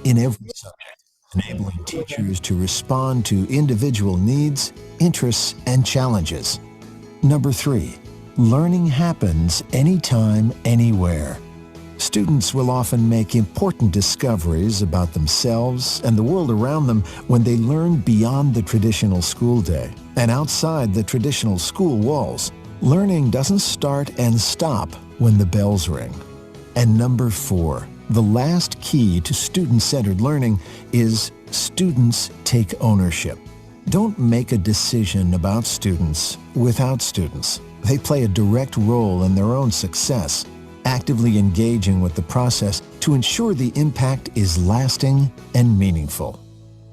in every subject, enabling teachers to respond to individual needs, interests, and challenges. Number 3, learning happens anytime, anywhere. Students will often make important discoveries about themselves and the world around them when they learn beyond the traditional school day and outside the traditional school walls. Learning doesn't start and stop when the bells ring. And number 4, the last key to student-centered learning is students take ownership. Don't make a decision about students without students. They play a direct role in their own success, actively engaging with the process to ensure the impact is lasting and meaningful.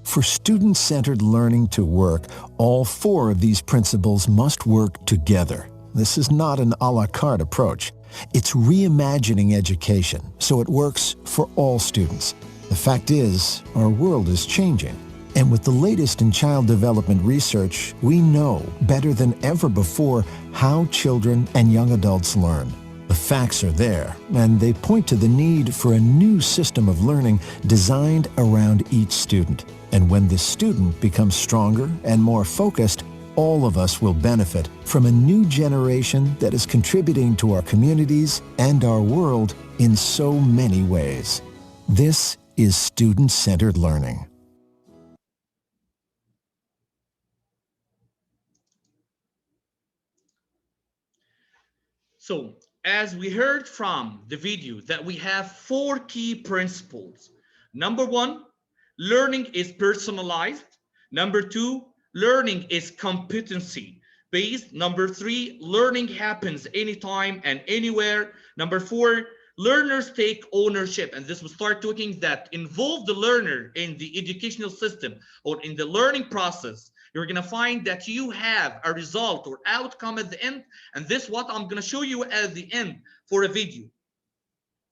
For student-centered learning to work, all 4 of these principles must work together. This is not an a la carte approach. It's reimagining education so it works for all students. The fact is, our world is changing. And with the latest in child development research, we know better than ever before how children and young adults learn. The facts are there, and they point to the need for a new system of learning designed around each student. And when the student becomes stronger and more focused, all of us will benefit from a new generation that is contributing to our communities and our world in so many ways. This is student-centered learning. So, as we heard from the video that we have 4 key principles. Number 1, learning is personalized. Number 2, learning is competency based. Number 3, learning happens anytime and anywhere. Number 4, learners take ownership, and this will start talking that involve the learner in the educational system or in the learning process. You're going to find that you have a result or outcome at the end, and this is what I'm going to show you at the end for a video.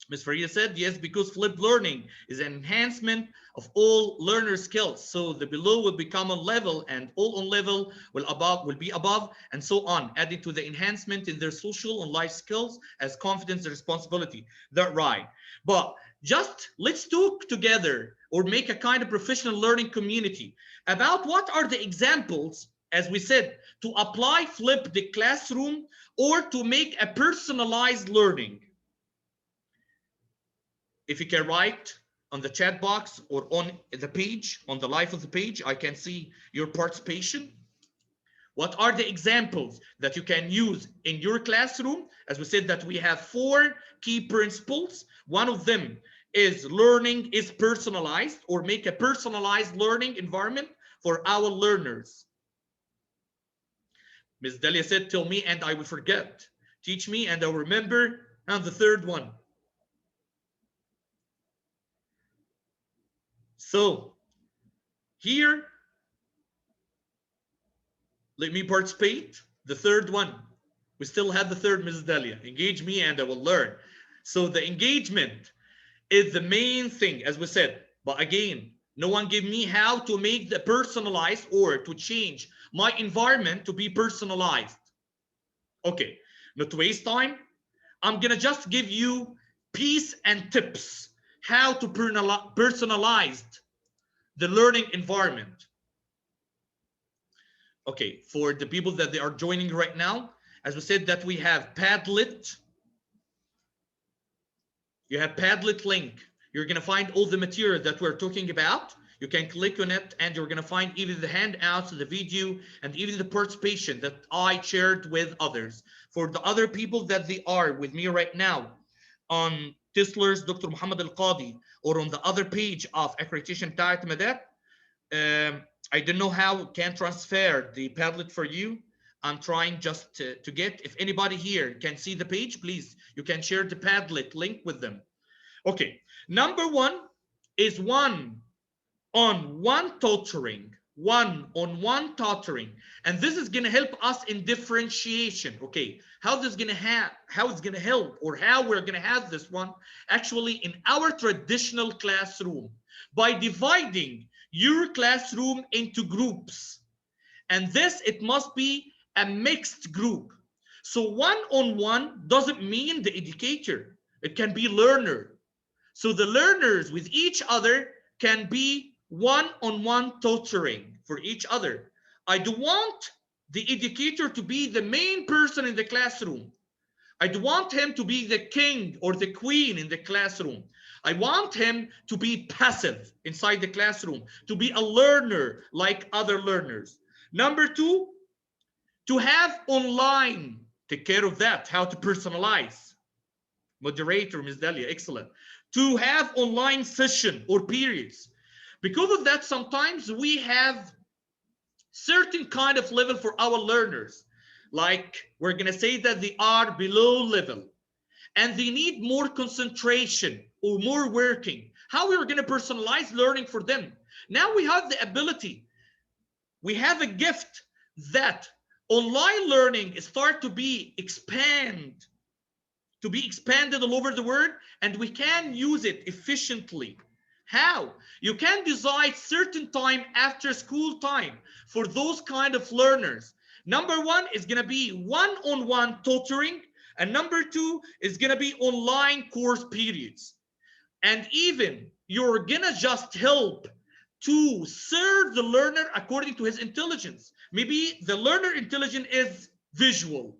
Ms. Farida said, yes, because flipped learning is an enhancement of all learner skills. So the below will become on level, and all on level will be above, and so on, adding to the enhancement in their social and life skills as confidence and responsibility. That's right. But just let's talk together or make a kind of professional learning community about what are the examples, as we said, to apply flip the classroom or to make a personalized learning. If you can write on the chat box or on the page, on the live of the page, I can see your participation. What are the examples that you can use in your classroom? As we said that we have 4 key principles. One of them is learning is personalized, or make a personalized learning environment for our learners. Ms. Delia said, tell me and I will forget. Teach me and I'll remember. And the third one. So here, let me participate. The third one. We still have the third, Mrs. Delia. Engage me and I will learn. So the engagement is the main thing, as we said. But again, no one give me how to make the personalized or to change my environment to be personalized. Okay, not to waste time, I'm gonna just give you piece and tips how to personalize the learning environment. Okay, for the people that they are joining right now, as we said that we have Padlet. You have Padlet link. You're gonna find all the material that we're talking about. You can click on it and you're gonna find even the handouts, the video, and even the participation that I shared with others. For the other people that they are with me right now on Tisler's Dr. Muhammad Al-Qadi or on the other page of accreditation بتاعت مدات, I don't know how can transfer the Padlet for you. I'm trying just to get, if anybody here can see the page, please, you can share the Padlet link with them. Okay, number 1 is one-on-one tutoring, one-on-one tutoring, and this is going to help us in differentiation. Okay, how it's going to help, or how we're going to have this one actually in our traditional classroom by dividing your classroom into groups, and this it must be a mixed group. So one-on-one doesn't mean the educator, it can be learner. So the learners with each other can be one-on-one tutoring for each other. I don't want the educator to be the main person in the classroom. I don't want him to be the king or the queen in the classroom. I want him to be passive inside the classroom, to be a learner like other learners. Number two, to have online, take care of that, how to personalize. Moderator, Ms. Delia, excellent. To have online session or periods. Because of that, sometimes we have certain kind of level for our learners. Like we're gonna say that they are below level and they need more concentration or more working. How we are gonna personalize learning for them? Now we have the ability, we have a gift that online learning start to be expanded all over the world, and we can use it efficiently. How? You can decide certain time after school time for those kind of learners. Number one is going to be one-on-one tutoring, and number two is going to be online course periods. And even you're going to just help to serve the learner according to his intelligence. Maybe the learner intelligence is visual,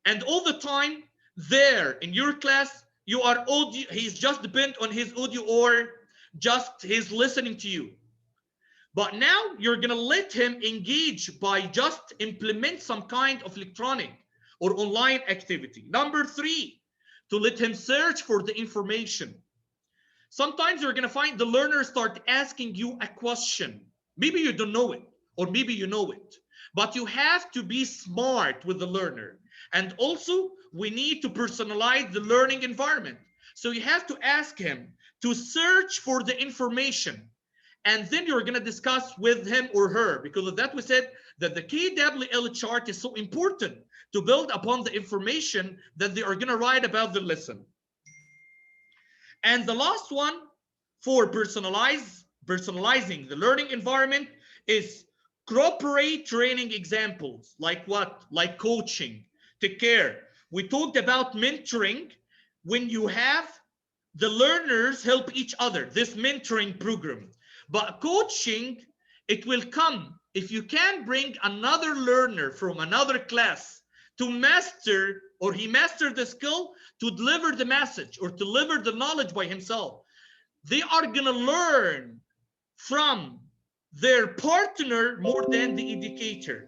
and all the time there in your class you are audio, he's just depend on his audio or just he's listening to you. But now you're gonna let him engage by just implement some kind of electronic or online activity. Number three, to let him search for the information. Sometimes you're gonna find the learner start asking you a question. Maybe you don't know it, or maybe you know it, but you have to be smart with the learner. And also we need to personalize the learning environment. So you have to ask him to search for the information, and then you're going to discuss with him or her. Because of that, we said that the KWL chart is so important to build upon the information that they are going to write about the lesson. And the last one for personalizing the learning environment is corporate training examples. Like what? Like coaching, take care. We talked about mentoring, when you have the learners help each other, this mentoring program. But coaching, it will come if you can bring another learner from another class to master, or he mastered the skill to deliver the message or deliver the knowledge by himself. They are gonna learn from their partner more than the educator.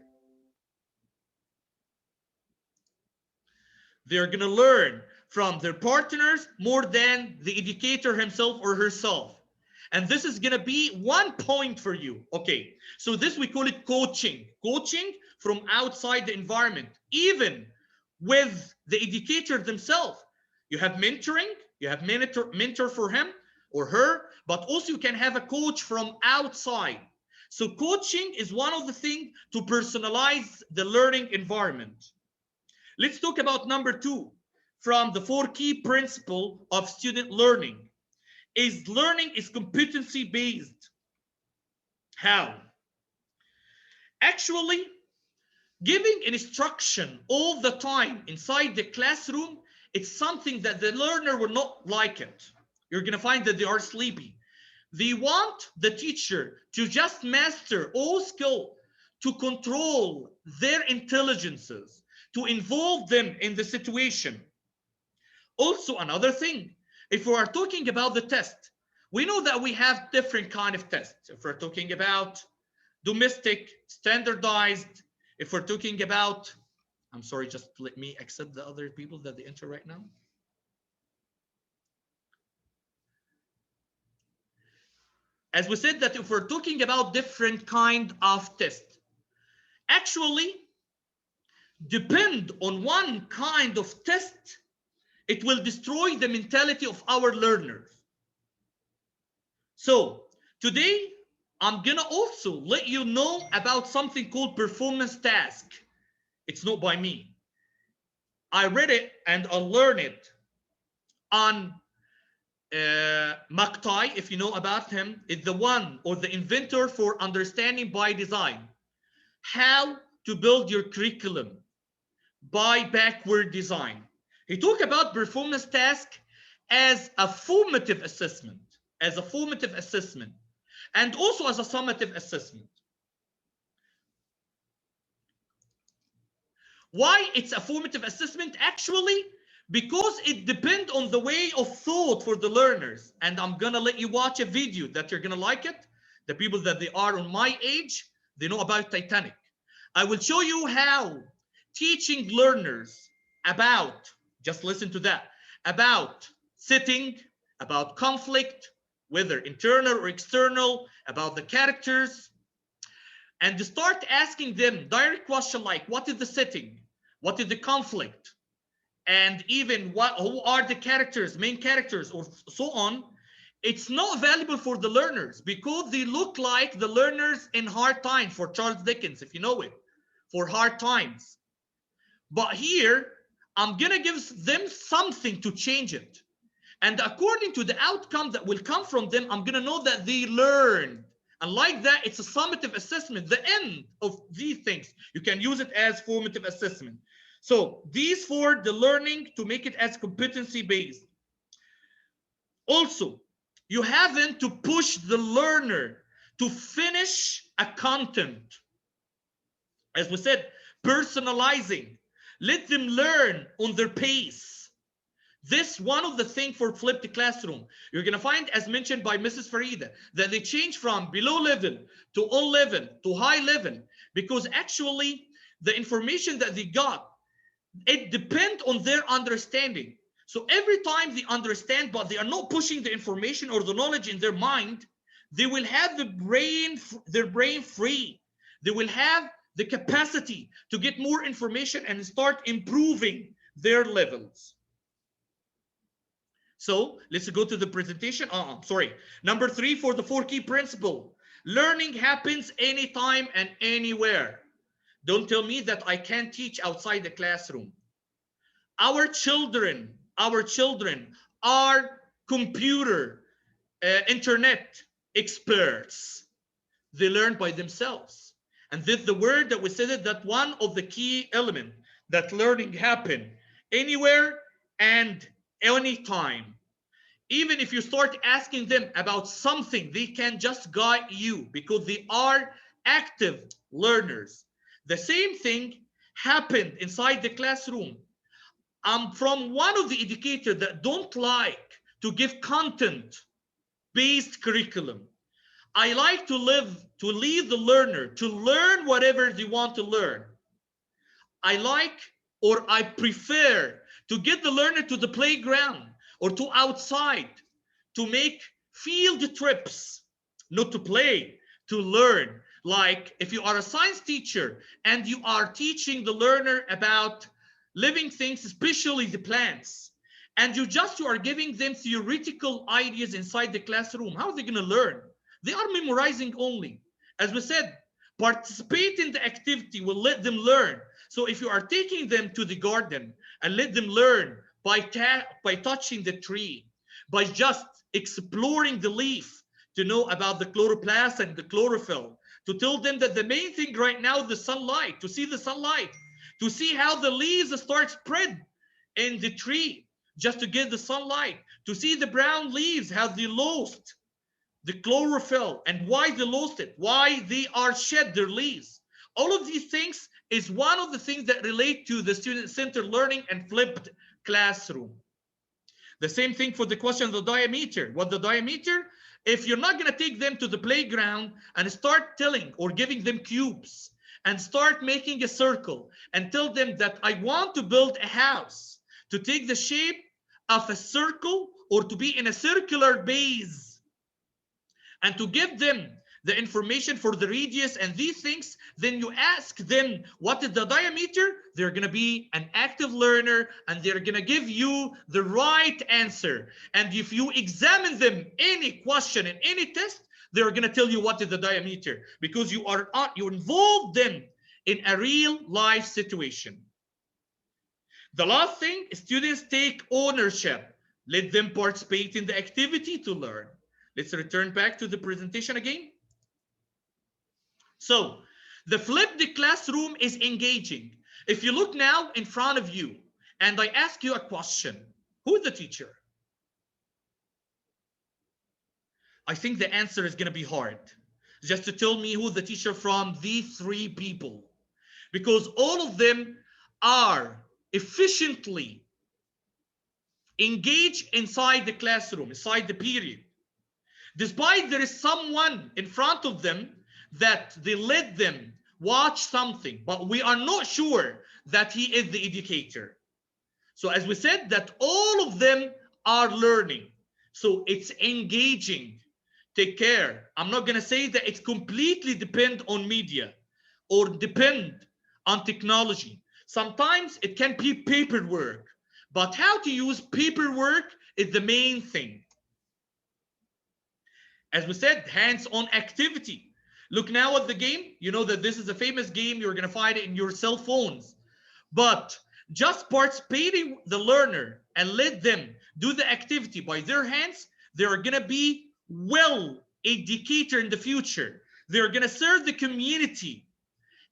They're going to learn from their partners more than the educator himself or herself. And this is going to be 1 point for you. Okay, so this we call it coaching. Coaching from outside the environment, even with the educator themselves. You have mentoring, you have mentor for him or her, but also you can have a coach from outside. So coaching is one of the things to personalize the learning environment. Let's talk about number two from the 4 key principles of student learning. Is learning is competency based. How? Actually, giving instruction all the time inside the classroom, it's something that the learner will not like it. You're going to find that they are sleepy. They want the teacher to just master all skill, to control their intelligences, to involve them in the situation. Also, another thing, if we are talking about the test, we know that we have different kind of tests. If we're talking about domestic, standardized, if we're talking about, I'm sorry, just let me accept the other people that they enter right now. As we said that if we're talking about different kind of tests, actually, depend on one kind of test, it will destroy the mentality of our learners. So today, I'm gonna also let you know about something called performance task. It's not by me. I read it and I learned it on McTighe, if you know about him, is the one or the inventor for understanding by design. How to build your curriculum by backward design. He talked about performance task as a formative assessment. as a formative assessment and also as a summative assessment. Why it's a formative assessment? Actually, because it depends on the way of thought for the learners. And I'm gonna let you watch a video that you're gonna like it. The people that they are on my age, they know about Titanic. I will show you how teaching learners about, just listen to that, about sitting, about conflict, whether internal or external, about the characters, and to start asking them direct question like, what is the setting? What is the conflict? And even who are the characters, main characters, or so on. It's not valuable for the learners because they look like the learners in Hard Times for Charles Dickens, if you know it, for Hard Times. But here, I'm gonna give them something to change it. And according to the outcome that will come from them, I'm gonna know that they learned. And like that, it's a summative assessment, the end of these things. You can use it as formative assessment. So these for the learning to make it as competency based. Also, you haven't to push the learner to finish a content. As we said, personalizing. Let them learn on their pace. This one of the things for flipped classroom. You're going to find, as mentioned by Mrs. Farida, that they change from below level to on level to high level because actually the information that they got, it depends on their understanding. So every time they understand, but they are not pushing the information or the knowledge in their mind, they will have their brain free. They will have the capacity to get more information and start improving their levels. So let's go to the presentation. Sorry. Number 3 for the 4 key principle. Learning happens anytime and anywhere. Don't tell me that I can't teach outside the classroom. Our children are computer, internet experts. They learn by themselves. And this the word that we said that one of the key elements that learning happen anywhere and anytime. Even if you start asking them about something, they can just guide you because they are active learners. The same thing happened inside the classroom. I'm from one of the educators that don't like to give content-based curriculum. I like to leave the learner to learn whatever they want to learn. I prefer to get the learner to the playground or to outside to make field trips, not to play, to learn. Like if you are a science teacher and you are teaching the learner about living things, especially the plants, and you are giving them theoretical ideas inside the classroom, how are they going to learn? They are memorizing only. As we said, participate in the activity will let them learn. So if you are taking them to the garden and let them learn by touching the tree, by just exploring the leaf to know about the chloroplast and the chlorophyll, to tell them that the main thing right now is the sunlight, to see the sunlight, to see how the leaves start spread in the tree, just to get the sunlight, to see the brown leaves, how they lost the chlorophyll and why they lost it, why they are shed their leaves. All of these things is one of the things that relate to the student-centered learning and flipped classroom. The same thing for the question of the diameter. What the diameter? If you're not going to take them to the playground and start telling or giving them cubes and start making a circle and tell them that I want to build a house to take the shape of a circle or to be in a circular base and to give them the information for the radius and these things, then you ask them what is the diameter, they're going to be an active learner and they're going to give you the right answer. And if you examine them any question in any test, they're going to tell you what is the diameter because you involve them in a real life situation. The last thing, students take ownership. Let them participate in the activity to learn. Let's return back to the presentation again. So the flipped classroom is engaging. If you look now in front of you and I ask you a question, who is the teacher? I think the answer is going to be hard. Just to tell me who the teacher from these three people, because all of them are efficiently engaged inside the classroom, inside the period. Despite there is someone in front of them that they let them watch something, but we are not sure that he is the educator. So as we said, that all of them are learning. So it's engaging. Take care. I'm not going to say that it's completely depend on media or depend on technology. Sometimes it can be paperwork, but how to use paperwork is the main thing. As we said, hands-on activity. Look now at the game. You know that this is a famous game. You're going to find it in your cell phones. But just participating the learner and let them do the activity by their hands, they're going to be well educated in the future. They're going to serve the community,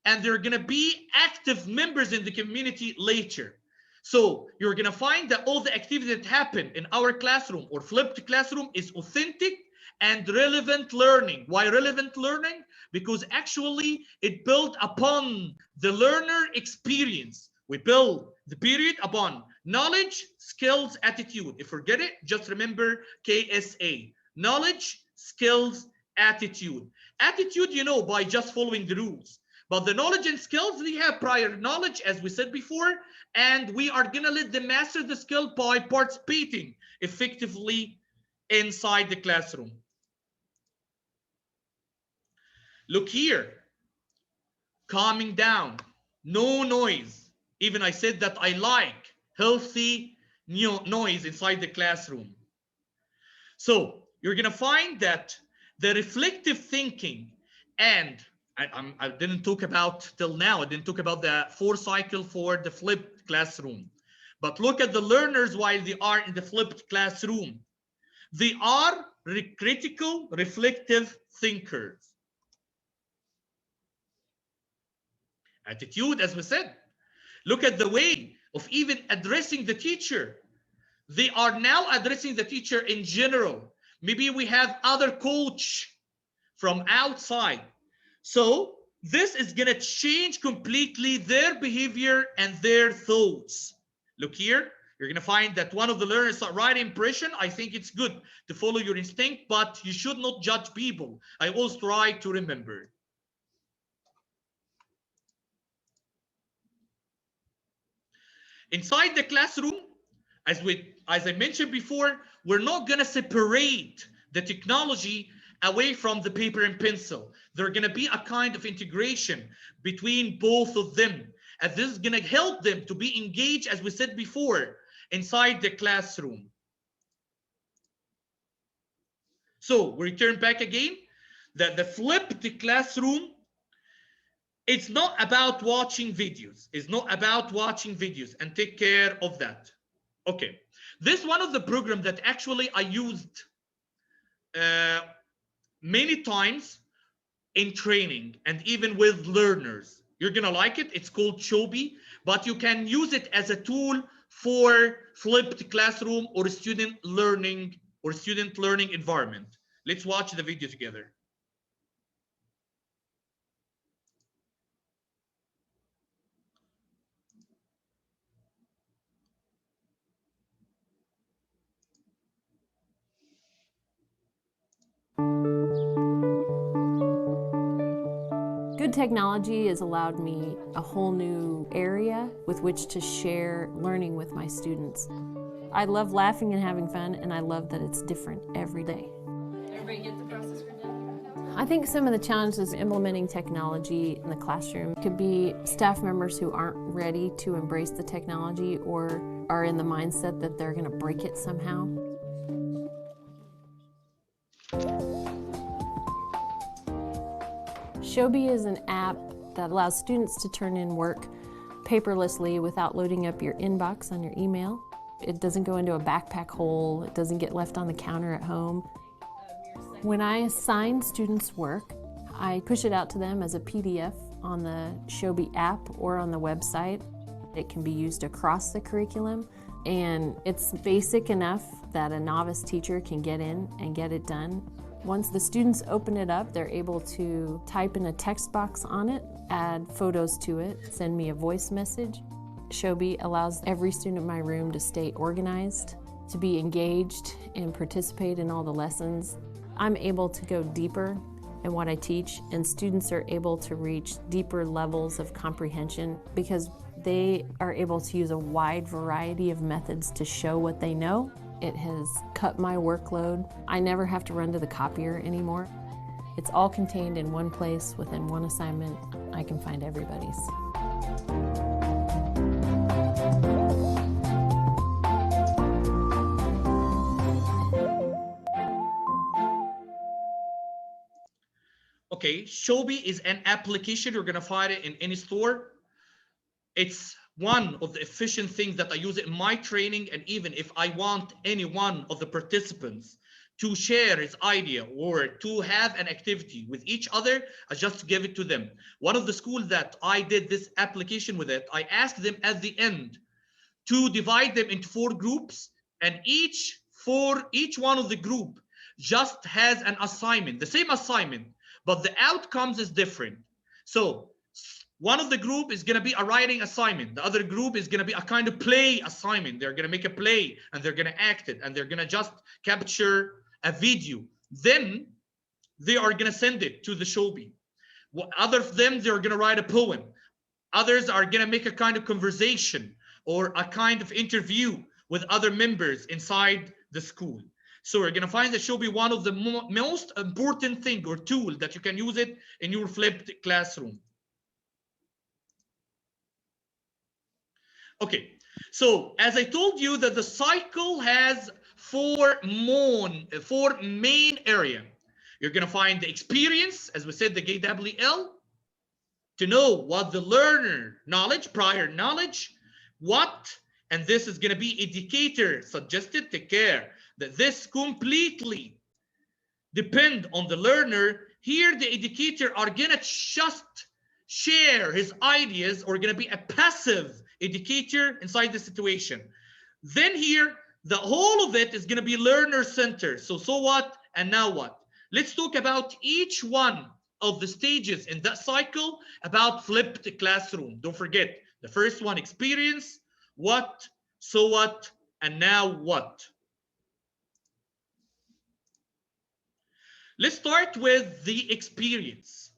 and they're going to be active members in the community later. So you're going to find that all the activity that happen in our classroom or flipped classroom is authentic and relevant learning. Why relevant learning? Because actually it built upon the learner experience. We build the period upon knowledge, skills, attitude. If you forget it, just remember KSA. Knowledge, skills, attitude. Attitude, you know, by just following the rules. But the knowledge and skills, we have prior knowledge, as we said before, and we are going to let them master the skill by participating effectively inside the classroom. Look here, calming down, no noise. Even I said that I like healthy noise inside the classroom. So you're going to find that the reflective thinking, and I didn't talk about till now, I didn't talk about the 4 cycle for the flipped classroom. But look at the learners while they are in the flipped classroom. They are critical, reflective thinkers. Attitude, as we said. Look at the way of even addressing the teacher. They are now addressing the teacher in general. Maybe we have other coach from outside. So this is going to change completely their behavior and their thoughts. Look here, you're going to find that one of the learners saw right impression. I think it's good to follow your instinct, but you should not judge people. I always try to remember. Inside the classroom, as I mentioned before, we're not going to separate the technology away from the paper and pencil. There's going to be a kind of integration between both of them. And this is going to help them to be engaged, as we said before, inside the classroom. So we return back again, that the flipped classroom, it's not about watching videos. It's not about watching videos, and take care of that. Okay, this is one of the programs that actually I used many times in training and even with learners. You're gonna like it. It's called Shobi, but you can use it as a tool for flipped classroom or student learning environment. Let's watch the video together. Good technology has allowed me a whole new area with which to share learning with my students. I love laughing and having fun, and I love that it's different every day. Everybody get the process for dinner? I think some of the challenges implementing technology in the classroom could be staff members who aren't ready to embrace the technology or are in the mindset that they're going to break it somehow. Shobi is an app that allows students to turn in work paperlessly without loading up your inbox on your email. It doesn't go into a backpack hole. It doesn't get left on the counter at home. When I assign students work, I push it out to them as a PDF on the Shobi app or on the website. It can be used across the curriculum, and it's basic enough that a novice teacher can get in and get it done. Once the students open it up, they're able to type in a text box on it, add photos to it, send me a voice message. Shobi allows every student in my room to stay organized, to be engaged and participate in all the lessons. I'm able to go deeper in what I teach, and students are able to reach deeper levels of comprehension because they are able to use a wide variety of methods to show what they know. It has cut my workload. I never have to run to the copier anymore. It's all contained in one place within one assignment. I can find everybody's. Okay, Shobi is an application. You're gonna find it in any store. It's one of the efficient things that I use in my training, and even if I want any one of the participants to share his idea or to have an activity with each other, I just give it to them. One of the schools that I did this application with it, I asked them at the end to divide them into 4 groups, and each one of the group just has an assignment, the same assignment, but the outcomes is different. So one of the group is going to be a writing assignment. The other group is going to be a kind of play assignment. They're going to make a play and they're going to act it and they're going to just capture a video. Then they are going to send it to the Shobi. Other of them, they're going to write a poem. Others are going to make a kind of conversation or a kind of interview with other members inside the school. So we're going to find that Shobi one of the most important thing or tool that you can use it in your flipped classroom. Okay, so as I told you that the cycle has four main area. You're going to find the experience, as we said, the KWL, to know what the learner knowledge, prior knowledge, what, and this is going to be educator suggested. Take care that this completely depend on the learner. Here, the educator are going to just share his ideas or going to be a passive educator inside the situation. Then here, the whole of it is going to be learner centered. So what and now what? Let's talk about each one of the stages in that cycle about flipped classroom. Don't forget the first one, experience, what, so what, and now what. Let's start with the experience.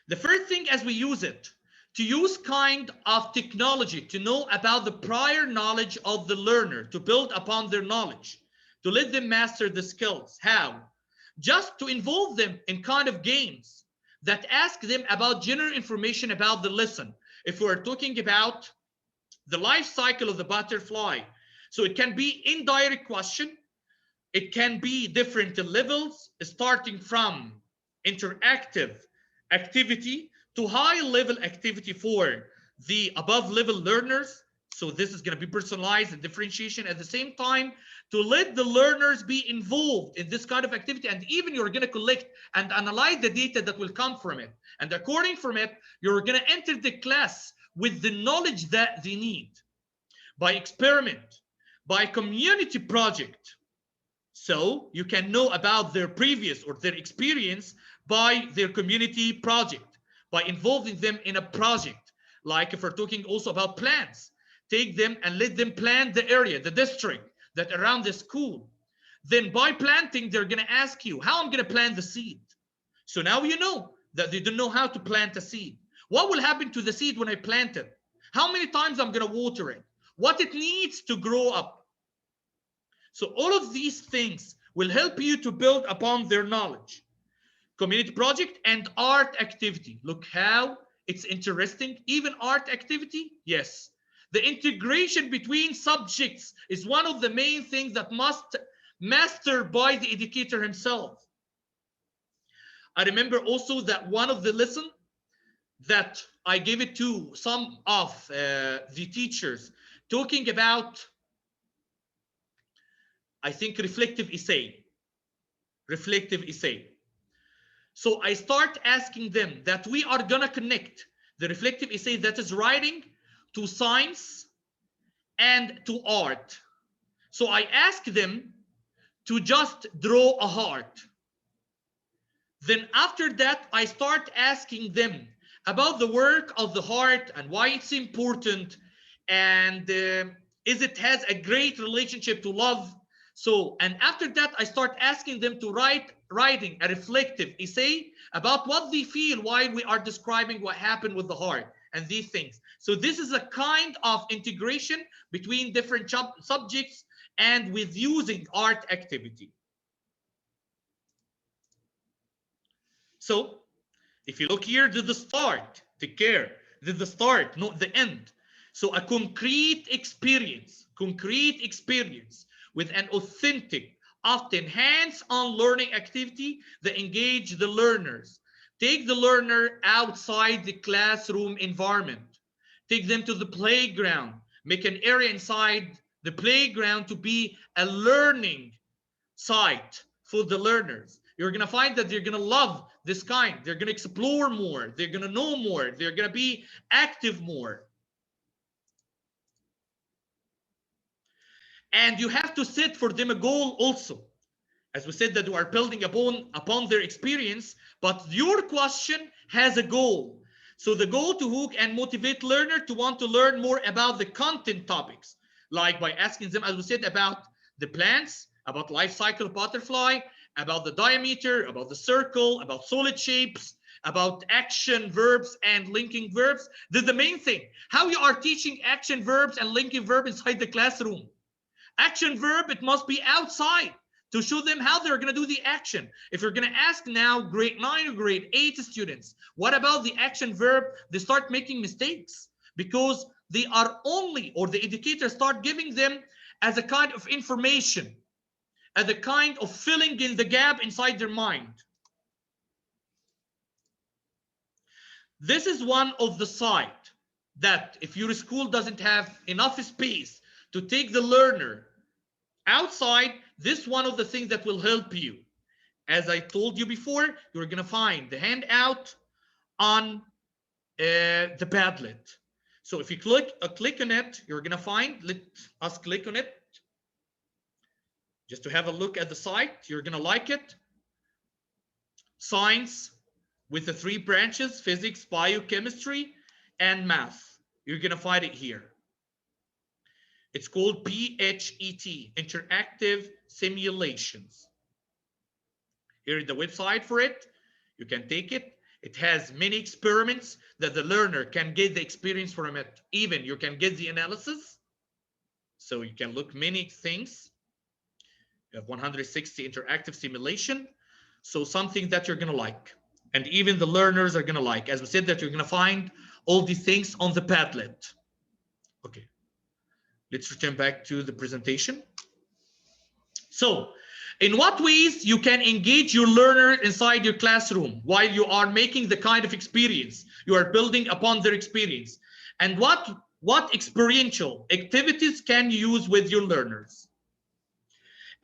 The first thing as we use it, to use kind of technology to know about the prior knowledge of the learner, to build upon their knowledge, to let them master the skills. How? Just to involve them in kind of games that ask them about general information about the lesson. If we're talking about the life cycle of the butterfly, so it can be indirect question, it can be different levels, starting from interactive activity to high level activity for the above level learners. So this is going to be personalized and differentiation at the same time to let the learners be involved in this kind of activity. And even you're going to collect and analyze the data that will come from it. And according from it, you're going to enter the class with the knowledge that they need by experiment, by community project. So you can know about their previous or their experience by their community project, by involving them in a project. Like if we're talking also about plants, take them and let them plant the area, the district that around the school. Then by planting, they're going to ask you how I'm going to plant the seed. So now you know that they don't know how to plant a seed. What will happen to the seed when I plant it? How many times I'm going to water it? What it needs to grow up. So all of these things will help you to build upon their knowledge. Community project and art activity. Look how it's interesting. Even art activity, yes. The integration between subjects is one of the main things that must master by the educator himself. I remember also that one of the lessons that I gave it to some of the teachers talking about, I think, reflective essay. So I start asking them that we are going to connect the reflective essay that is writing to science and to art. So I ask them to just draw a heart. Then after that, I start asking them about the work of the heart and why it's important, and is it has a great relationship to love. So, and after that, I start asking them to writing a reflective essay about what they feel while we are describing what happened with the heart and these things. So this is a kind of integration between different subjects and with using art activity. So if you look here, this is the start, take care. This is the start, not the end. So a concrete experience with an authentic, often hands-on learning activity that engage the learners. Take the learner outside the classroom environment. Take them to the playground. Make an area inside the playground to be a learning site for the learners. You're going to find that they're going to love this kind. They're going to explore more. They're going to know more. They're going to be active more. And you have to set for them a goal also. As we said that we are building upon their experience, but your question has a goal. So the goal to hook and motivate learner to want to learn more about the content topics, like by asking them, as we said, about the plants, about life cycle of butterfly, about the diameter, about the circle, about solid shapes, about action verbs and linking verbs. This is the main thing. How you are teaching action verbs and linking verb inside the classroom. Action verb, it must be outside to show them how they're going to do the action. If you're going to ask now grade 9 or grade 8 students, what about the action verb? They start making mistakes because they are only, or the educators start giving them as a kind of information, as a kind of filling in the gap inside their mind. This is one of the side that if your school doesn't have enough space to take the learner outside, this one of the things that will help you. As I told you before, you're going to find the handout on the Padlet. So if you click on it, you're going to find, let us click on it just to have a look at the site. You're going to like it. Science with the 3 branches, physics, biochemistry, and math. You're going to find it here. It's called PHET, Interactive Simulations. Here is the website for it. You can take it. It has many experiments that the learner can get the experience from it. Even you can get the analysis. So you can look many things. You have 160 interactive simulation. So something that you're going to like. And even the learners are going to like. As we said, that you're going to find all these things on the Padlet. Okay. Let's return back to the presentation. So, in what ways you can engage your learner inside your classroom while you are making the kind of experience you are building upon their experience, and what experiential activities can you use with your learners?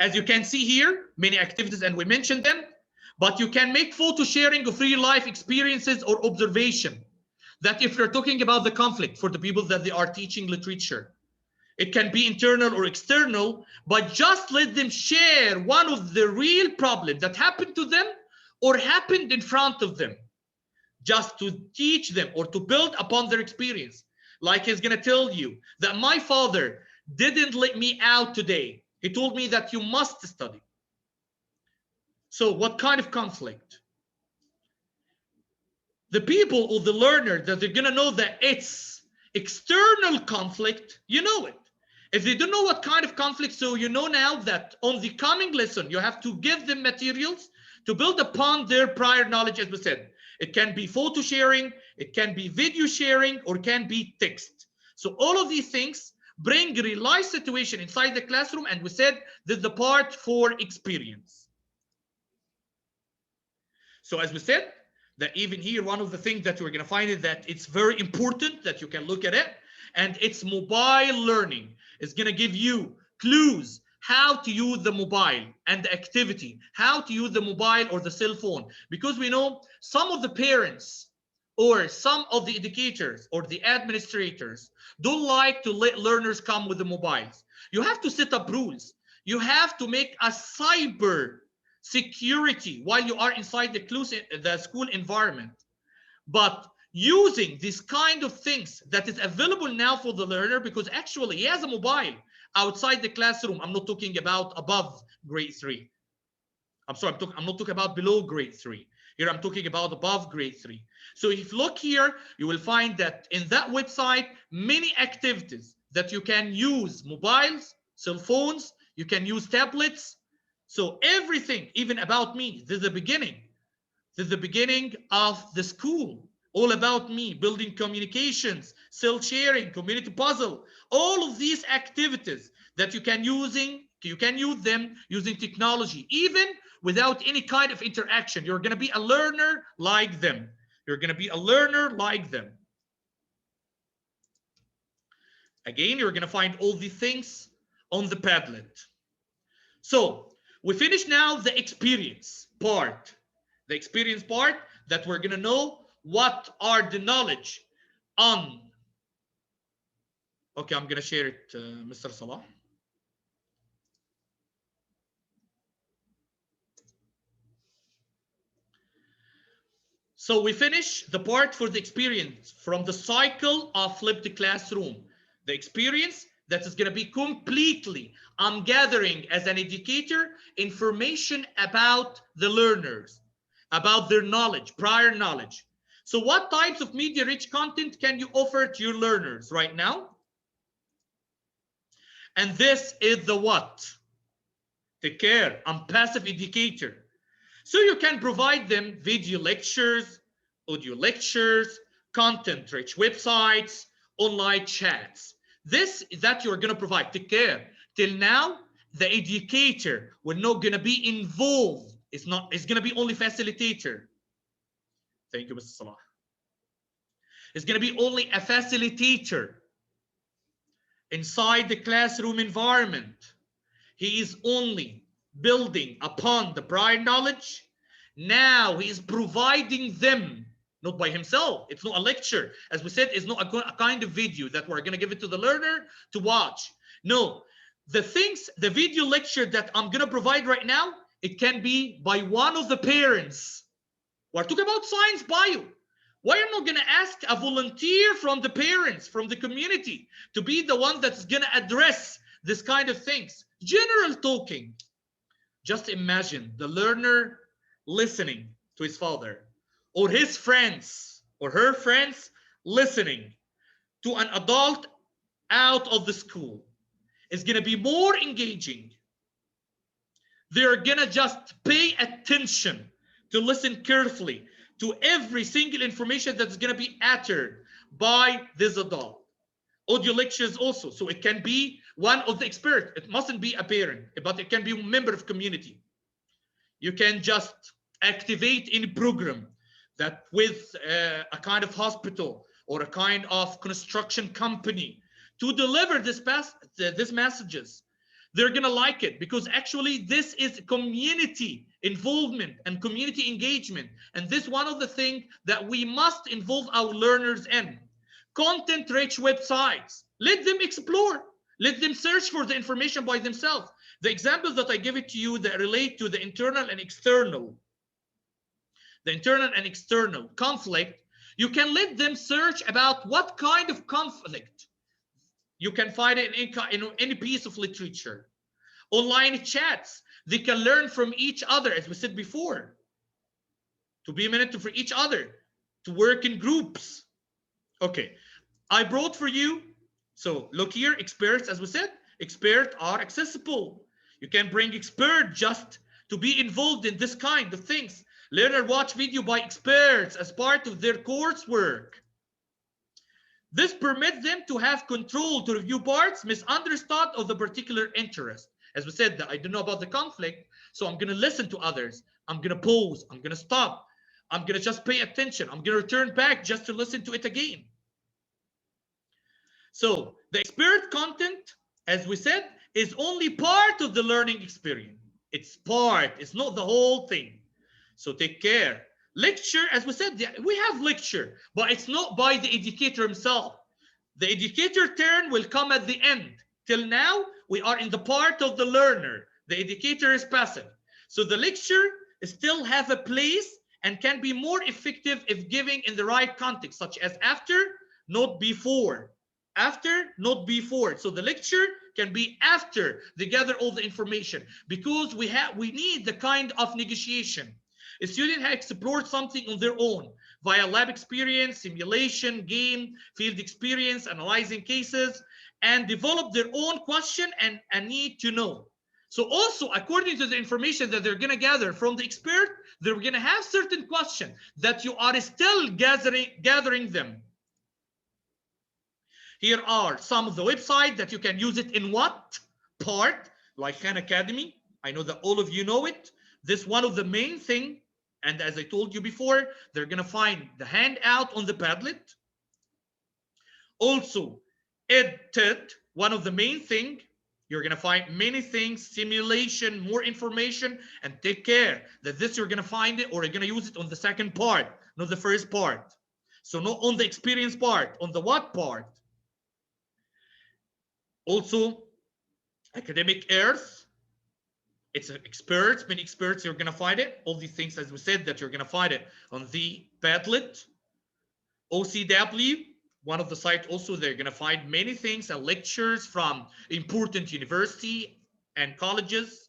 As you can see here, many activities, and we mentioned them, but you can make photo sharing of real life experiences or observation. That if you're talking about the conflict for the people that they are teaching literature, it can be internal or external, but just let them share one of the real problems that happened to them or happened in front of them, just to teach them or to build upon their experience. Like he's going to tell you that my father didn't let me out today. He told me that you must study. So what kind of conflict? The people or the learner that they're going to know that it's external conflict, you know it. If they don't know what kind of conflict, so you know now that on the coming lesson, you have to give them materials to build upon their prior knowledge, as we said. It can be photo sharing, it can be video sharing, or it can be text. So all of these things bring a real life situation inside the classroom, and we said that the part for experience. So as we said, that even here, one of the things that we're going to find is that it's very important that you can look at it, and it's mobile learning. It's going to give you clues how to use the mobile and the activity, how to use the mobile or the cell phone, because we know some of the parents or some of the educators or the administrators don't like to let learners come with the mobiles. You have to set up rules. You have to make a cyber security while you are inside the school environment. But using these kind of things that is available now for the learner, because actually he has a mobile outside the classroom. I'm not talking about above grade 3. I'm sorry, I'm not talking about below grade 3. Here I'm talking about above grade 3. So if you look here, you will find that in that website, many activities that you can use mobiles, cell phones, you can use tablets. So everything, even about me, this is the beginning. This is the beginning of the school. All about me, building communications, self-sharing, community puzzle, all of these activities that you can use them using technology, even without any kind of interaction. You're going to be a learner like them. You're going to be a learner like them. Again, you're going to find all these things on the Padlet. So we finish now the experience part. The experience part that we're going to know what are the knowledge on. Okay, I'm going to share it, Mr. Salah. So we finish the part for the experience from the cycle of flipped classroom. The experience that is going to be completely, I'm gathering as an educator information about the learners, about their knowledge, prior knowledge. So what types of media-rich content can you offer to your learners right now? And this is the what? Take care, I'm passive educator. So you can provide them video lectures, audio lectures, content-rich websites, online chats. This that you're going to provide. Take care. Till now, the educator will not going to be involved. It's going to be only facilitator. Thank you, Mr. Salah. It's going to be only a facilitator inside the classroom environment. He is only building upon the prior knowledge. Now he is providing them, not by himself. It's not a lecture. As we said, it's not a kind of video that we're going to give it to the learner to watch. No, the things, the video lecture that I'm going to provide right now, it can be by one of the parents. We're talking about science bio. Why are you not going to ask a volunteer from the parents, from the community, to be the one that's going to address this kind of things? General talking. Just imagine the learner listening to his father, or his friends or her friends listening to an adult out of the school. It's going to be more engaging. They're going to just pay attention to listen carefully to every single information that's going to be uttered by this adult. Audio lectures also, so it can be one of the experts. It mustn't be a parent, but it can be a member of community. You can just activate any program that with a kind of hospital or a kind of construction company to deliver these messages. They're going to like it because actually this is community involvement and community engagement. And this is one of the things that we must involve our learners in. Content-rich websites. Let them explore. Let them search for the information by themselves. The examples that I give it to you that relate to the internal and external. The internal and external conflict, you can let them search about what kind of conflict. You can find it in any piece of literature. Online chats, they can learn from each other, as we said before, to be a minute for each other, to work in groups. Okay, I brought for you, so look here, experts, as we said, experts are accessible. You can bring experts just to be involved in this kind of things. Learner watch video by experts as part of their coursework. This permits them to have control to review parts misunderstood of the particular interest. As we said, that I don't know about the conflict, so I'm going to listen to others. I'm going to pause. I'm going to stop. I'm going to just pay attention. I'm going to return back just to listen to it again. So the expert content, as we said, is only part of the learning experience. It's part. It's not the whole thing. So take care. Lecture, as we said, we have lecture, but it's not by the educator himself. The educator turn will come at the end. Till now, we are in the part of the learner. The educator is passive. So the lecture still have a place and can be more effective if given in the right context, such as after, not before. After, not before. So the lecture can be after they gather all the information, because we need the kind of negotiation. A student has explored something on their own via lab experience, simulation, game, field experience, analyzing cases, and develop their own question and a need to know. So also, according to the information that they're going to gather from the expert, they're going to have certain questions that you are still gathering them. Here are some of the websites that you can use it in what part, like Khan Academy. I know that all of you know it. This one of the main thing, and as I told you before, they're going to find the handout on the Padlet. Also, EdTed, one of the main thing, you're going to find many things, simulation, more information, and take care that this you're going to find it or you're going to use it on the second part, not the first part. So not on the experience part, on the what part. Also, Academic Earth, it's experts, many experts, you're going to find it. All these things, as we said, that you're going to find it on the Padlet. OCW, one of the sites also, they're going to find many things and lectures from important university and colleges.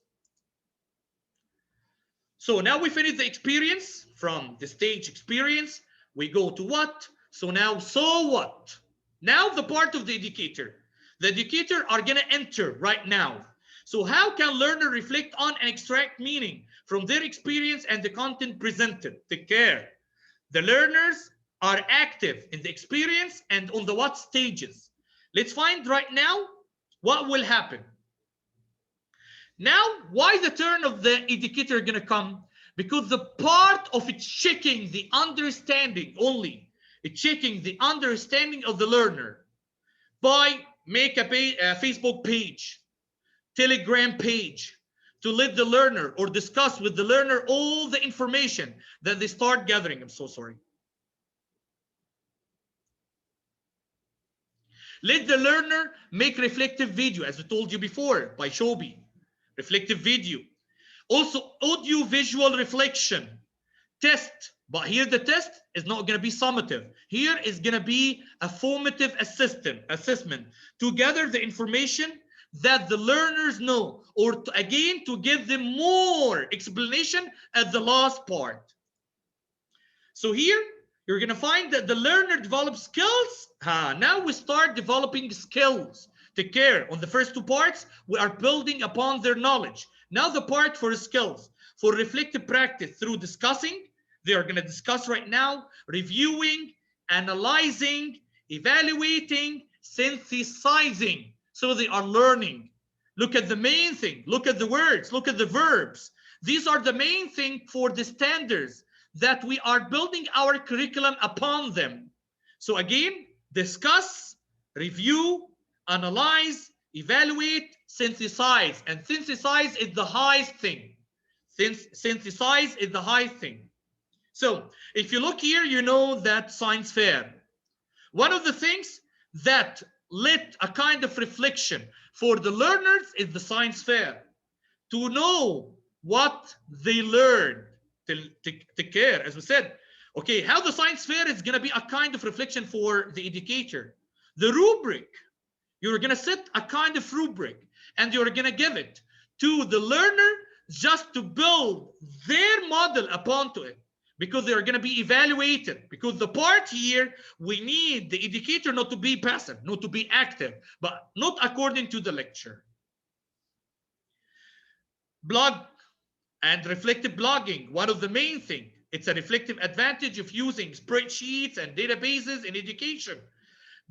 So now we finished the experience. From the stage experience, we go to what? So now, so what? Now the part of the educator. The educator are going to enter right now. So how can learner reflect on and extract meaning from their experience and the content presented? Take care. The learners are active in the experience and on the what stages. Let's find right now what will happen. Now, why the turn of the educator gonna come? Because the part of it checking the understanding only, checking the understanding of the learner by make a Facebook page, Telegram page, to let the learner or discuss with the learner all the information that they start gathering. I'm so sorry. Let the learner make reflective video, as I told you before, by Shobi. Reflective video. Also, audio visual reflection. Test. But here the test is not going to be summative. Here is going to be a formative assessment to gather the information that the learners know, or to, again, to give them more explanation at the last part. So here, you're going to find that the learner develops skills. Now we start developing skills. Take care. On the first two parts, we are building upon their knowledge. Now the part for skills, for reflective practice through discussing. They are going to discuss right now, reviewing, analyzing, evaluating, synthesizing. So they are learning. Look at the main thing. Look at the words. Look at the verbs. These are the main thing for the standards that we are building our curriculum upon them. So again, discuss, review, analyze, evaluate, synthesize. And synthesize is the highest thing. Synthesize is the highest thing. So if you look here, you know that science fair. One of the things that lit a kind of reflection for the learners is the science fair. To know what they learned, to care, as we said. Okay, how the science fair is going to be a kind of reflection for the educator. The rubric, you're going to set a kind of rubric and you're going to give it to the learner just to build their model upon to it, because they are going to be evaluated. Because the part here, we need the educator not to be passive, not to be active, but not according to the lecture. Blog and reflective blogging, one of the main things. It's a reflective advantage of using spreadsheets and databases in education.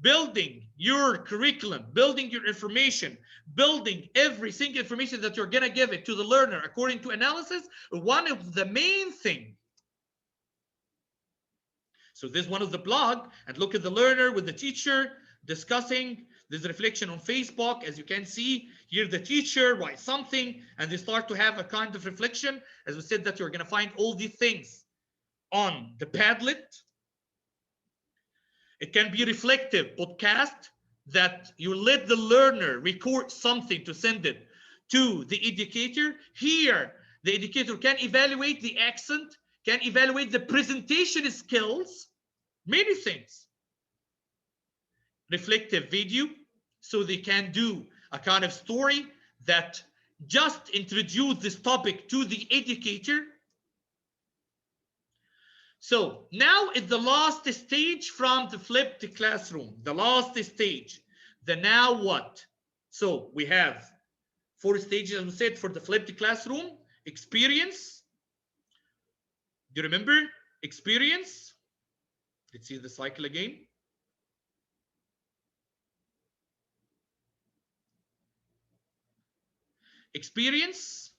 Building your curriculum, building your information, building every single information that you're going to give it to the learner according to analysis, one of the main things. So this is one of the blog, and look at the learner with the teacher discussing this reflection on Facebook. As you can see here, the teacher writes something and they start to have a kind of reflection. As we said, that you're going to find all these things on the Padlet. It can be reflective podcast that you let the learner record something to send it to the educator. Here, The educator can evaluate the accent, can evaluate the presentation skills, many things. Reflective video, so they can do a kind of story that just introduce this topic to the educator. So now it's the last stage from the flipped classroom, the last stage, the now what? So we have 4 stages, as we said, for the flipped classroom. Experience. Do you remember? Experience. Let's see the cycle again. Experience,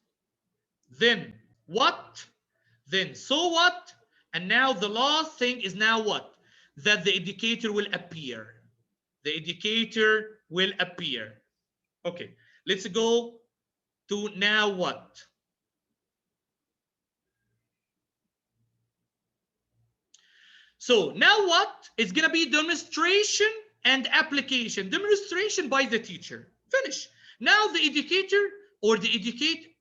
then what, then so what, and now the last thing is now what? That the educator will appear. The educator will appear. Okay, let's go to now what? So now what is going to be demonstration and application. Demonstration by the teacher. Finish. Now the educator or the educate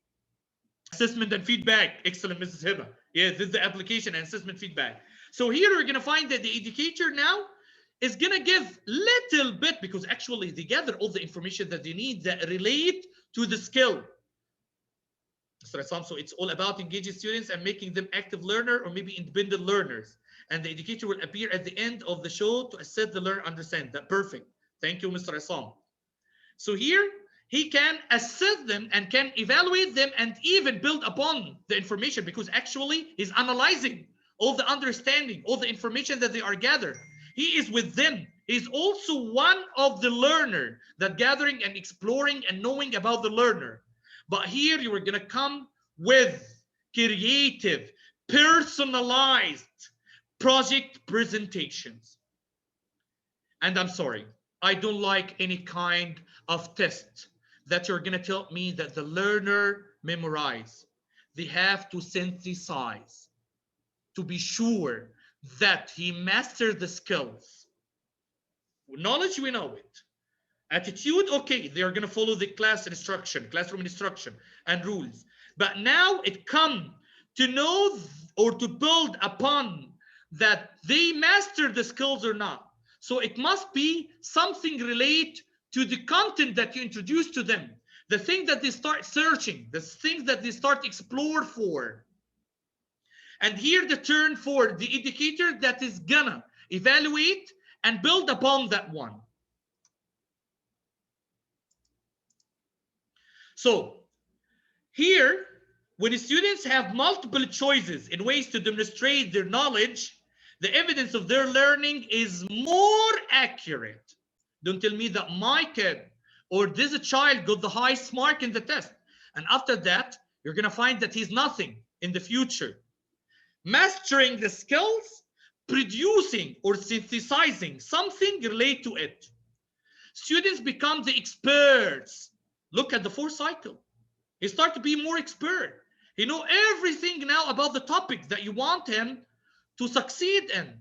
assessment and feedback. Excellent, Mrs. Hiba. Yeah, this is the application and assessment feedback. So here we're going to find that the educator now is going to give little bit, because actually they gather all the information that they need that relate to the skill. So it's all about engaging students and making them active learner or maybe independent learners. And the educator will appear at the end of the show to assess the learner understand. That perfect. Thank you, Mr. Assam. So here he can assess them and can evaluate them and even build upon the information, because actually he's analyzing all the understanding, all the information that they are gathered. He is with them. He's also one of the learner that gathering and exploring and knowing about the learner. But here you are going to come with creative, personalized project presentations. And I'm sorry, I don't like any kind of test that you're going to tell me that the learner memorize. They have to synthesize to be sure that he mastered the skills. Knowledge, we know it. Attitude, okay, they are going to follow the classroom instruction and rules. But now it comes to know or to build upon that they master the skills or not. So it must be something related to the content that you introduce to them, the thing that they start searching, the things that they start explore for. And here the turn for the educator that is gonna evaluate and build upon that one. So here, when the students have multiple choices in ways to demonstrate their knowledge, the evidence of their learning is more accurate. Don't tell me that my kid or this child got the highest mark in the test, and after that, you're gonna find that he's nothing in the future. Mastering the skills, producing or synthesizing something relate to it. Students become the experts. Look at the 4th cycle. He starts to be more expert. He knows everything now about the topic that you want him to succeed in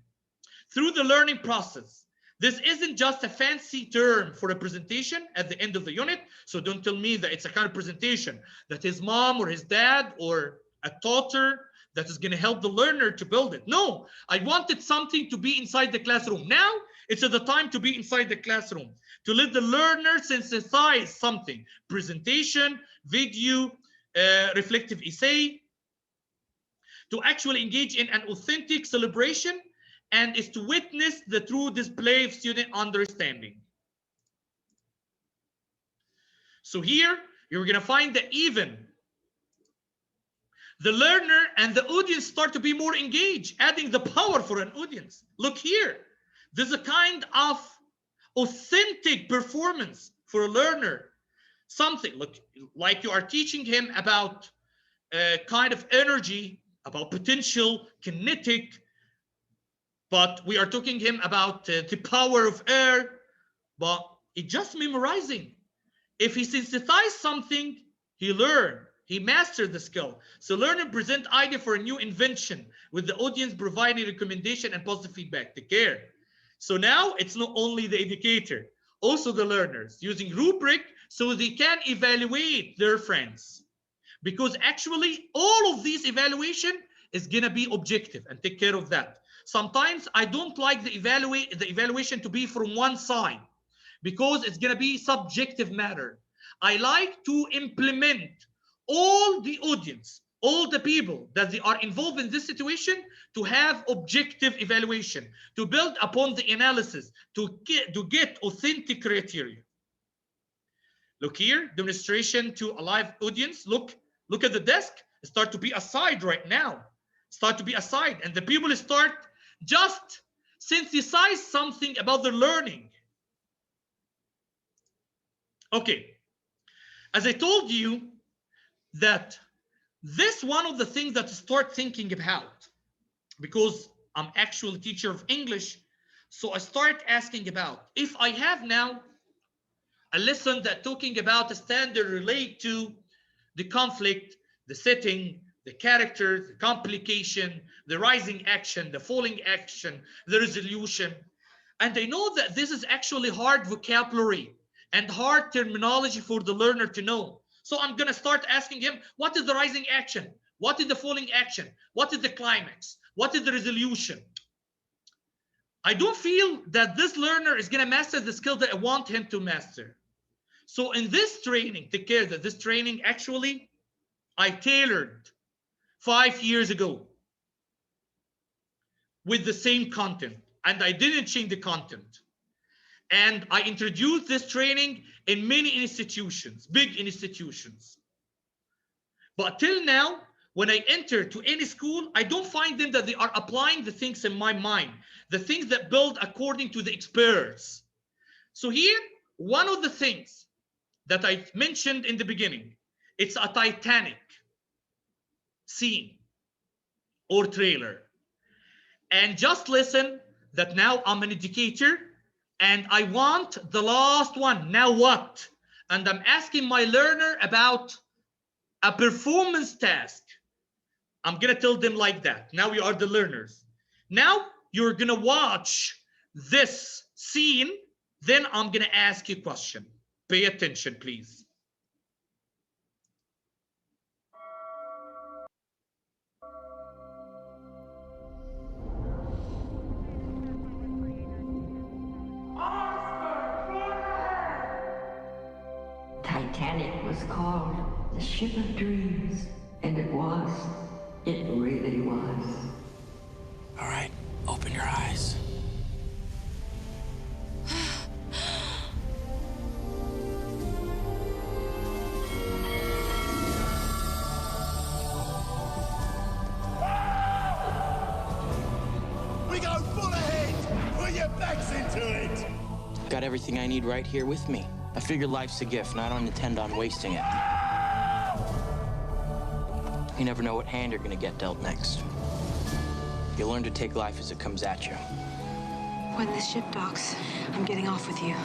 through the learning process. This isn't just a fancy term for a presentation at the end of the unit. So don't tell me that it's a kind of presentation that his mom or his dad or a tutor that is going to help the learner to build it. No, I wanted something to be inside the classroom. Now it's the time to be inside the classroom, to let the learner synthesize something, presentation, video, reflective essay, to actually engage in an authentic celebration, and is to witness the true display of student understanding. So here you're going to find that even the learner and the audience start to be more engaged, adding the power for an audience. Look here, there's a kind of authentic performance for a learner. Something look like you are teaching him about kind of energy, about potential, kinetic, but we are talking him about the power of air, but it's just memorizing. If he synthesizes something, he learned. He mastered the skill. So learner present idea for a new invention with the audience providing recommendation and positive feedback. Take care. So now it's not only the educator, also the learners using rubric so they can evaluate their friends. because actually all of these evaluation is gonna be objective, and take care of that. Sometimes I don't like the evaluation to be from one side, because it's gonna be subjective matter. I like to implement all the audience, all the people that they are involved in this situation, to have objective evaluation, to build upon the analysis, to get authentic criteria. Look here, demonstration to a live audience. Look at the desk. Start to be aside right now. Start to be aside, and the people start just synthesize something about their learning. Okay, as I told you that this one of the things that to start thinking about, because I'm actually a teacher of English, so I start asking about, if I have now a lesson that talking about a standard relate to the conflict, the setting, the characters, the complication, the rising action, the falling action, the resolution. And I know that this is actually hard vocabulary and hard terminology for the learner to know. So I'm gonna start asking him, what is the rising action? What is the falling action? What is the climax? What is the resolution? I don't feel that this learner is gonna master the skill that I want him to master. So in this training, take care that this training actually I tailored 5 years ago with the same content, and I didn't change the content. And I introduced this training in many institutions, big institutions. But till now, when I enter to any school, I don't find them that they are applying the things in my mind, the things that build according to the experts. So here, one of the things that I mentioned in the beginning, it's a Titanic scene or trailer. And just listen that now I'm an educator and I want the last one. Now what? And I'm asking my learner about a performance task. I'm gonna tell them like that. Now you are the learners. Now you're gonna watch this scene, then I'm gonna ask you a question. Pay attention, please. Titanic was called the Ship of Dreams, and it was. It really was. All right, open your eyes. We go full ahead! Put your backs into it! Got everything I need right here with me. I figure life's a gift, and I don't intend on wasting it. You never know what hand you're gonna get dealt next. You learn to take life as it comes at you. When this ship docks, I'm getting off with you.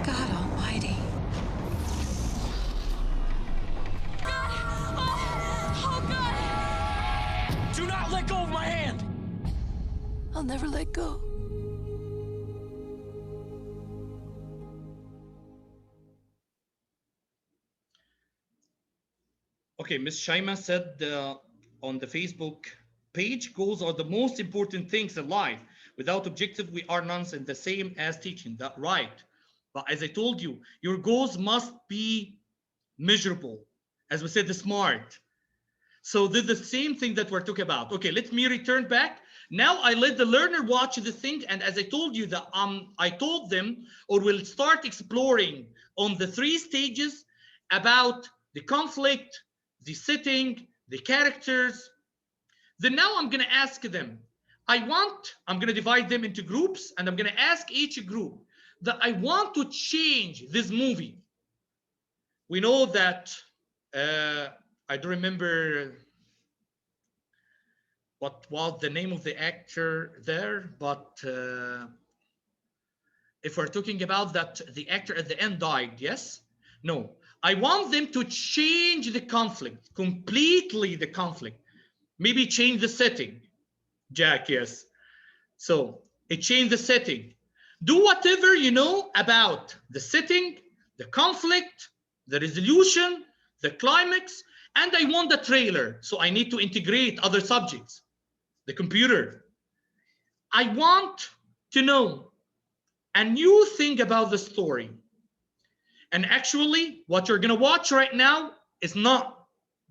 God almighty. Do not let go of my hand! I'll never let go. Okay, Ms. Shaima said on the Facebook page, goals are the most important things in life. Without objective, we are nonsense, the same as teaching. That right. But as I told you, your goals must be measurable. As we said, the SMART. So this is the same thing that we're talking about. Okay, let me return back. Now I let the learner watch the thing, and as I told you that I told them, or we'll start exploring on the 3 stages about the conflict, the setting, the characters. Then now I'm gonna ask them, I'm gonna divide them into groups, and I'm gonna ask each group that I want to change this movie. We know that, I don't remember what was the name of the actor there, but if we're talking about that the actor at the end died, yes? No, I want them to change the conflict, completely the conflict. Maybe change the setting, Jack, yes. So it changed the setting. Do whatever you know about the setting, the conflict, the resolution, the climax, and I want the trailer. So I need to integrate other subjects, the computer. I want to know a new thing about the story. And actually, what you're gonna watch right now is not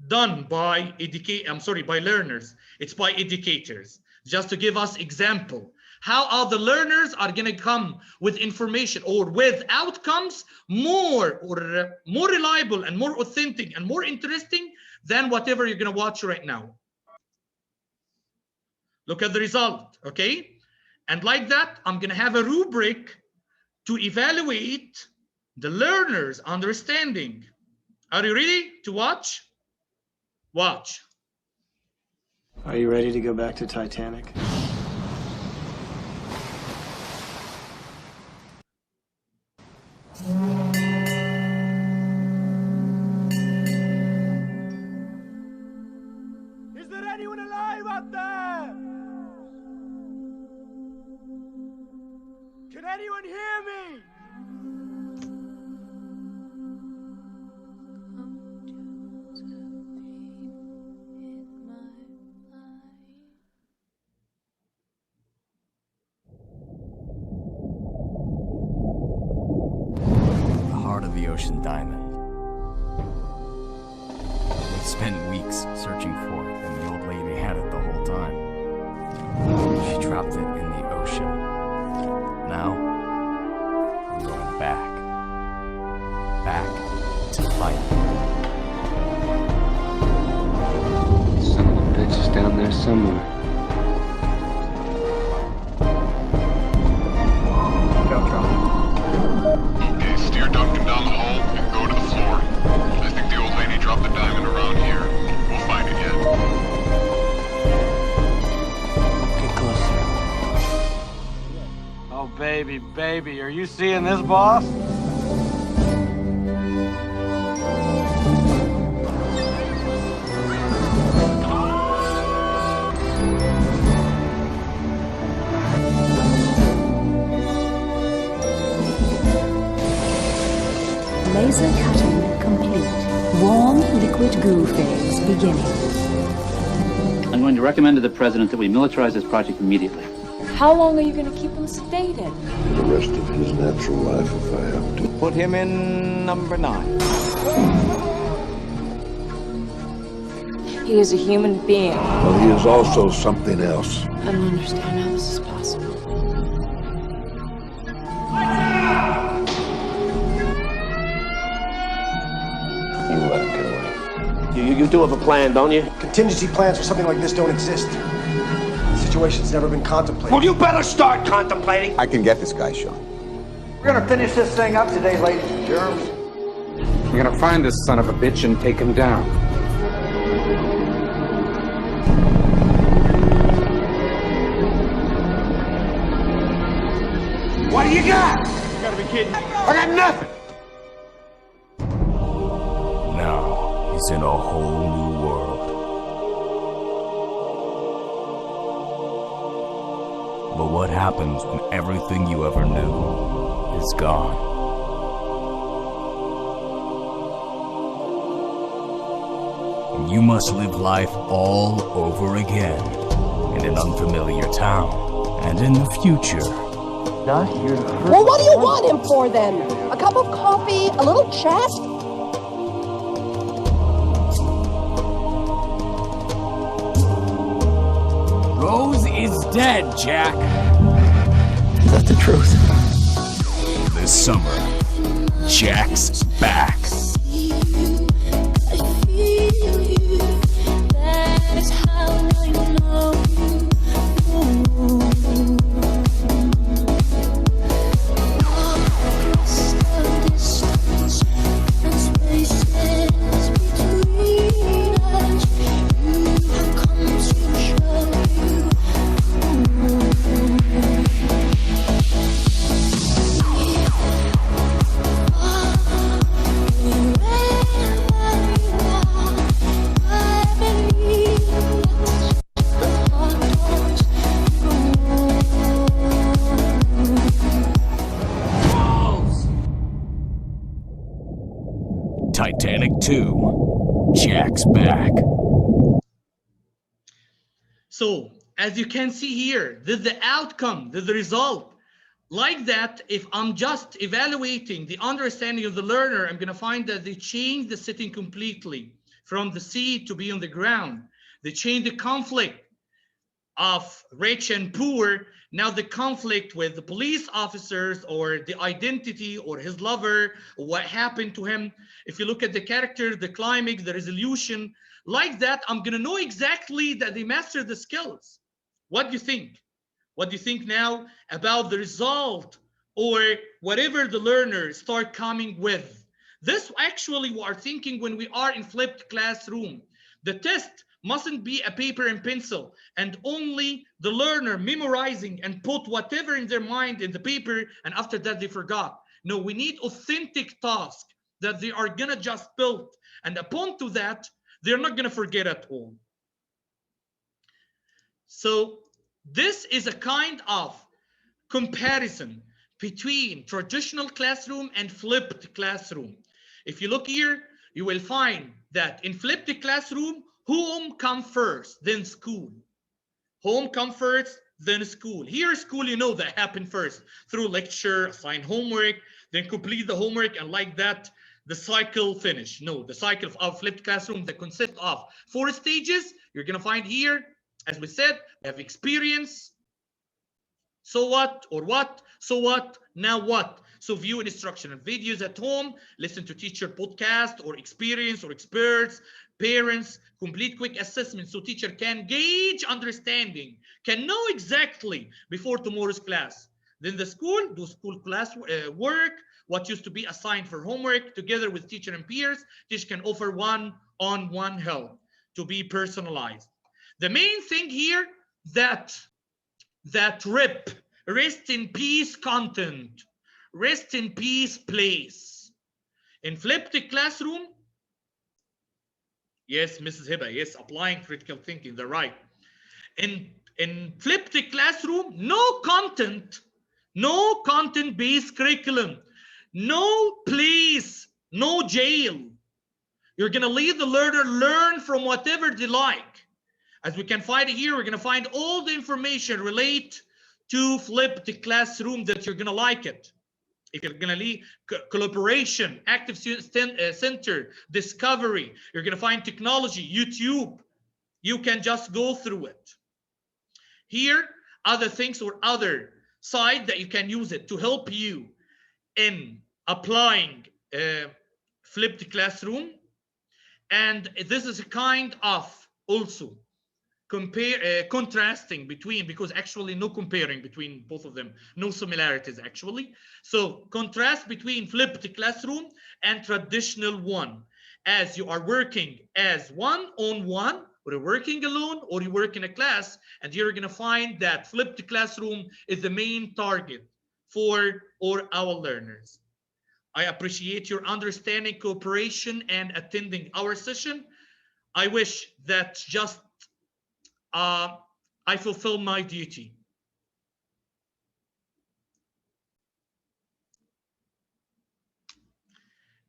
done by by learners. It's by educators. Just to give us example, how are the learners are gonna come with information or with outcomes more reliable and more authentic and more interesting than whatever you're gonna watch right now. Look at the result, okay? And like that, I'm gonna have a rubric to evaluate the learner's understanding. Are you ready to watch? Watch. Are you ready to go back to Titanic? Is there anyone alive out there? Can anyone hear me? The ocean diamond. We spent weeks searching for it, and the old lady had it the whole time. She dropped it in the ocean. Now, we're going back to fight. Son of a bitch is down there somewhere. Okay, steer Duncan down the hole and go to the floor. I think the old lady dropped the diamond around here. We'll find it yet. Get closer. Oh, baby, are you seeing this, boss? Laser cutting complete. Warm liquid goo phase beginning. I'm going to recommend to the president that we militarize this project immediately. How long are you going to keep him sedated? For the rest of his natural life, if I have to. Put him in number 9. He is a human being. Well, he is also something else. I don't understand how this is possible. You let him get away. You do have a plan, don't you? Contingency plans for something like this don't exist. The situation's never been contemplated. Well, you better start contemplating. I can get this guy, Sean. We're gonna finish this thing up today, ladies and germs. We're gonna find this son of a bitch and take him down. What do you got? You gotta be kidding me. I got nothing. Now he's in a whole new world. But what happens when everything you ever knew is gone? And you must live life all over again in an unfamiliar town and in the future. Not here. Well, what do you want him for then? A cup of coffee? A little chat? Rose is dead, Jack. Is that the truth? This summer, Jack's back. Between us, you have come to show. Titanic 2, Jack's back. So, as you can see here, this is the outcome, this is the result. Like that, if I'm just evaluating the understanding of the learner, I'm gonna find that they change the setting completely from the sea to be on the ground. They change the conflict of rich and poor. Now the conflict with the police officers, or the identity, or his lover, or what happened to him. If you look at the character, the climax, the resolution, like that, I'm gonna know exactly that they mastered the skills. What do you think? What do you think now about the result, or whatever the learners start coming with? This actually we are thinking when we are in flipped classroom. The test mustn't be a paper and pencil and only the learner memorizing and put whatever in their mind in the paper, and after that they forgot. No, we need authentic task that they are gonna just build, and upon to that they're not gonna forget at all. So this is a kind of comparison between traditional classroom and flipped classroom. If you look here, you will find that in flipped classroom, home come first, then school. Home come first, then school. Here, school, you know that happened first through lecture, assign homework, then complete the homework, and like that, the cycle finish. No, the cycle of flipped classroom that consists of 4 stages. You're gonna find here, as we said, we have experience. So what, or what, so what, now what? So view instructional videos at home, listen to teacher podcast, or experience, or experts, parents, complete quick assessment so teacher can gauge understanding, can know exactly before tomorrow's class. Then the school, do school class work, what used to be assigned for homework, together with teacher and peers. Teacher can offer one-on-one help to be personalized. The main thing here, that RIP, rest in peace content, rest in peace place. In flipped classroom, yes, Mrs. Hiba, yes, applying critical thinking, they're right. In flipped classroom, no content, no content-based curriculum, no place, no jail. You're gonna leave the learner learn from whatever they like. As we can find here, we're gonna find all the information relate to flipped classroom that you're gonna like it. If you're gonna leave collaboration, active center, discovery, you're gonna find technology, YouTube. You can just go through it. Here, other things or other side that you can use it to help you in applying flipped classroom. And this is a kind of also contrasting between, because actually no comparing between both of them, no similarities actually. So contrast between flipped classroom and traditional one, as you are working as one-on-one, or you're working alone, or you work in a class, and you're gonna find that flipped classroom is the main target for our learners. I appreciate your understanding, cooperation, and attending our session. I wish that just I fulfill my duty.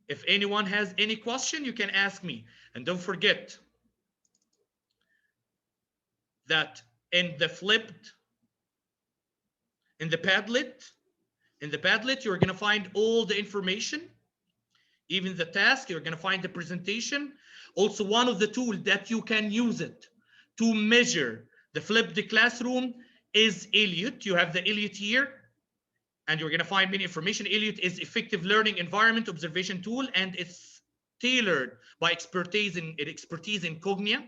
If anyone has any question, you can ask me. And don't forget that in the flipped, in the Padlet, you're gonna find all the information, even the task, you're gonna find the presentation. Also, one of the tools that you can use it to measure the flipped classroom is Elliot. You have the Elliot here, and you're gonna find many information. Elliot is effective learning environment observation tool, and it's tailored by expertise in Cognia,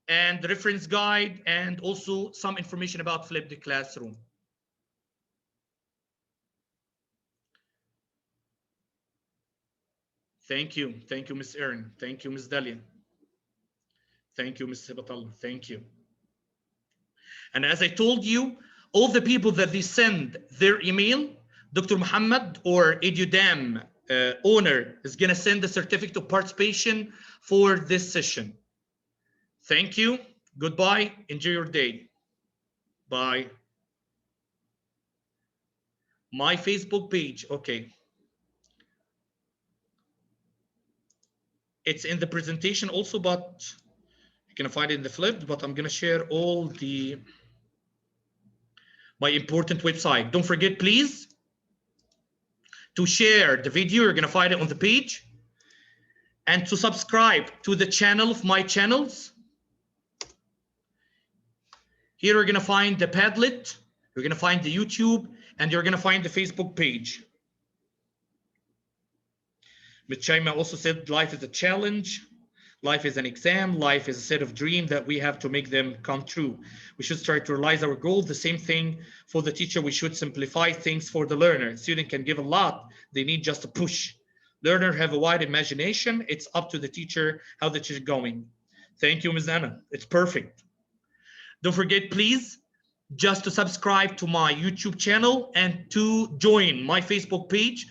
and the reference guide, and also some information about flipped classroom. Thank you, Ms. Erin. Thank you, Ms. Dalia. Thank you, Ms. Hibatal. Thank you. And as I told you, all the people that they send their email, Dr. Muhammad or EduDam owner is gonna send the certificate of participation for this session. Thank you. Goodbye. Enjoy your day. Bye. My Facebook page. Okay. It's in the presentation also, but you're gonna find it in the flipped, but I'm gonna share all my important website. Don't forget, please, to share the video. You're gonna find it on the page, and to subscribe to the channel of my channels. Here you're gonna find the Padlet, you're gonna find the YouTube, and you're gonna find the Facebook page. Ms. Chaima also said life is a challenge, life is an exam, life is a set of dreams that we have to make them come true. We should try to realize our goals. The same thing for the teacher. We should simplify things for the learner. Student can give a lot, they need just a push. Learner have a wide imagination. It's up to the teacher how the teacher is going. Thank you, Ms. Anna. It's perfect. Don't forget, please, just to subscribe to my YouTube channel and to join my Facebook page,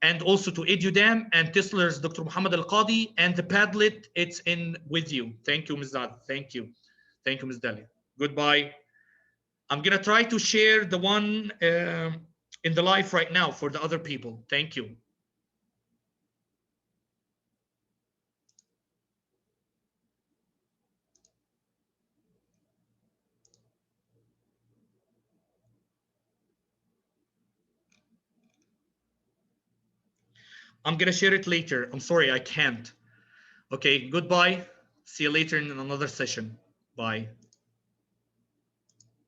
and also to EduDam and Tistler's Dr. Muhammad Al-Qadi, and the Padlet, it's in with you. Thank you, Ms. Zad. Thank you. Thank you, Ms. Dalia. Goodbye. I'm gonna try to share the one in the live right now for the other people. Thank you. I'm gonna share it later. I'm sorry, I can't. Okay, goodbye. See you later in another session. Bye.